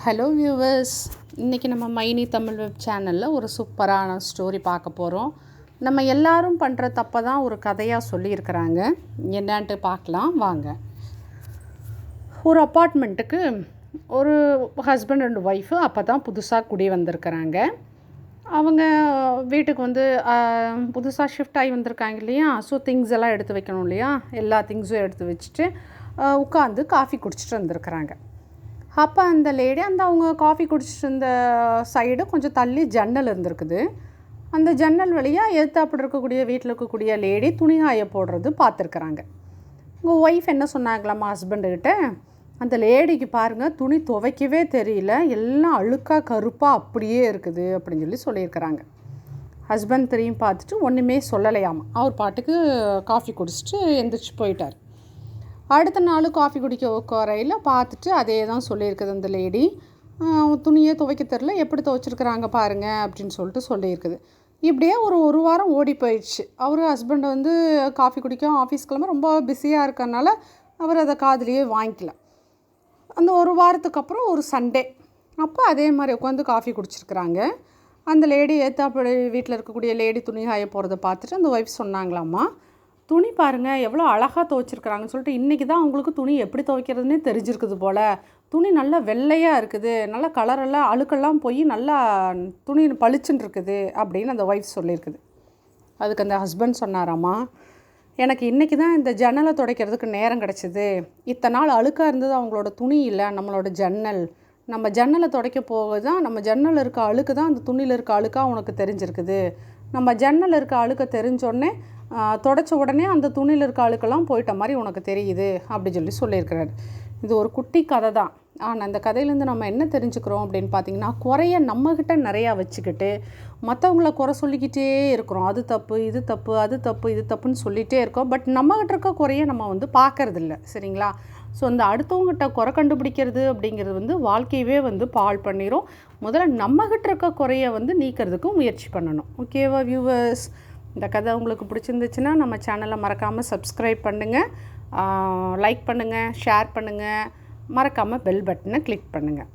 Hello viewers, இன்றைக்கி நம்ம மைனி தமிழ் வெப் சேனலில் ஒரு சூப்பரான ஸ்டோரி பார்க்க போகிறோம். நம்ம எல்லாரும் பண்ணுற தப்பை தான் ஒரு கதையாக சொல்லியிருக்கிறாங்க. என்னான்ட்டு பார்க்கலாம் வாங்க. ஒரு அப்பார்ட்மெண்ட்டுக்கு ஒரு ஹஸ்பண்ட் அண்ட் ஒய்ஃபு அப்போ தான் புதுசாக குடி வந்திருக்கிறாங்க. அவங்க வீட்டுக்கு புதுசாக ஷிஃப்ட் ஆகி வந்திருக்காங்க இல்லையா. ஸோ திங்ஸ் எல்லாம் எடுத்து வைக்கணும் இல்லையா. எல்லா திங்ஸும் எடுத்து வச்சுட்டு உட்காந்து காஃபி குடிச்சிட்டு வந்திருக்கிறாங்க. அப்போ அந்த லேடி அவங்க காஃபி குடிச்சிட்டு இருந்த சைடு கொஞ்சம் தள்ளி ஜன்னல் இருந்திருக்குது. அந்த ஜன்னல் வழியாக எதிர்த்தாப்புல இருக்கக்கூடிய வீட்டில் இருக்கக்கூடிய லேடி துணி காய போடுறது பார்த்துருக்குறாங்க. உங்கள் ஒய்ஃப் என்ன சொன்னாங்களாம்மா ஹஸ்பண்டுக்கிட்ட, அந்த லேடிக்கு பாருங்கள் துணி துவைக்கவே தெரியல, எல்லாம் அழுக்காக கருப்பாக அப்படியே இருக்குது அப்படின்னு சொல்லியிருக்கிறாங்க. ஹஸ்பண்ட் திரும்பி பார்த்துட்டு ஒன்றுமே சொல்லலையாமா. அவர் பாட்டுக்கு காஃபி குடிச்சிட்டு எந்திரிச்சு போயிட்டார். அடுத்த நாள் காஃபி குடிக்க உட்காரையில் பார்த்துட்டு அதே தான் சொல்லியிருக்குது அந்த லேடி. துணியே துவைக்க தெரில, எப்படி துவைச்சிருக்கிறாங்க பாருங்கள் அப்படின்னு சொல்லியிருக்குது. இப்படியே ஒரு வாரம் ஓடி போயிடுச்சு. அவர் ஹஸ்பண்ட் காஃபி குடிக்க ஆஃபீஸ் கிளம்ப ரொம்ப பிஸியாக இருக்கறனால அவர் அதை காதுலேயே வாங்கிக்கல. அந்த ஒரு வாரத்துக்கு அப்புறம் ஒரு சண்டே அப்போ அதே மாதிரி உட்காந்து காஃபி குடிச்சிருக்கிறாங்க. அந்த லேடி ஏத்தாப்படி வீட்டில் இருக்கக்கூடிய லேடி துணி காய போகிறத பார்த்துட்டு அந்த ஒய்ஃப் சொன்னாங்களாம்மா, துணி பாருங்கள் எவ்வளோ அழகாக துவைச்சிருக்கிறாங்கன்னு சொல்லிட்டு இன்றைக்கி தான் அவங்களுக்கு துணி எப்படி துவைக்கிறதுனே தெரிஞ்சிருக்குது போல். துணி நல்லா வெள்ளையாக இருக்குது, நல்லா கலரெல்லாம் அழுக்கெல்லாம் போய் நல்லா துணி பளிச்சுன்னு இருக்குது அப்படின்னு அந்த ஒய்ஃப் சொல்லியிருக்குது. அதுக்கு அந்த ஹஸ்பண்ட் சொன்னாராம்மா, எனக்கு இன்றைக்கி தான் இந்த ஜன்னலை துடைக்கிறதுக்கு நேரம் கிடச்சிது. இத்தனை நாள் அழுக்காக இருந்தது அவங்களோட துணி இல்லை, நம்மளோட ஜன்னல். நம்ம ஜன்னலை துடைக்க போக தான் நம்ம ஜன்னல் இருக்க அழுக்கு தான் அந்த துணியில் இருக்க அழுக்காக உனக்கு தெரிஞ்சிருக்குது. நம்ம ஜன்னல் இருக்க அழுக்க தெரிஞ்சோடனே தொடச்ச உடனே அந்த துணியில் இருக்க அழுக்கெல்லாம் போயிட்ட மாதிரி உனக்கு தெரியுது அப்படி சொல்லியிருக்கிறாரு. இது ஒரு குட்டி கதை தான். ஆனால் அந்த கதையிலேருந்து நம்ம என்ன தெரிஞ்சுக்கிறோம் அப்படின்னு பார்த்திங்கன்னா, குறைய நம்மக்கிட்ட நிறையா வச்சுக்கிட்டு மற்றவங்கள குறை சொல்லிக்கிட்டே இருக்கிறோம். அது தப்பு, இது தப்பு, அது தப்பு, இது தப்புன்னு சொல்லிகிட்டே இருக்கோம். பட் நம்மக்கிட்ட இருக்க குறைய நம்ம பார்க்கறதில்ல. சரிங்களா? ஸோ அந்த அடுத்தவங்ககிட்ட குறை கண்டுபிடிக்கிறது அப்படிங்கிறது வாழ்க்கையவே பாழ் பண்ணிடும். முதல்ல நம்மக்கிட்ட இருக்க குறைய நீக்கிறதுக்கு முயற்சி பண்ணணும். ஓகேவா வியூவர்ஸ்? இந்த கதை உங்களுக்கு பிடிச்சிருந்துச்சுன்னா நம்ம சேனலை மறக்காமல் சப்ஸ்கிரைப் பண்ணுங்கள், லைக் பண்ணுங்கள், ஷேர் பண்ணுங்கள், மறக்காமல் பெல் பட்டனை கிளிக் பண்ணுங்கள்.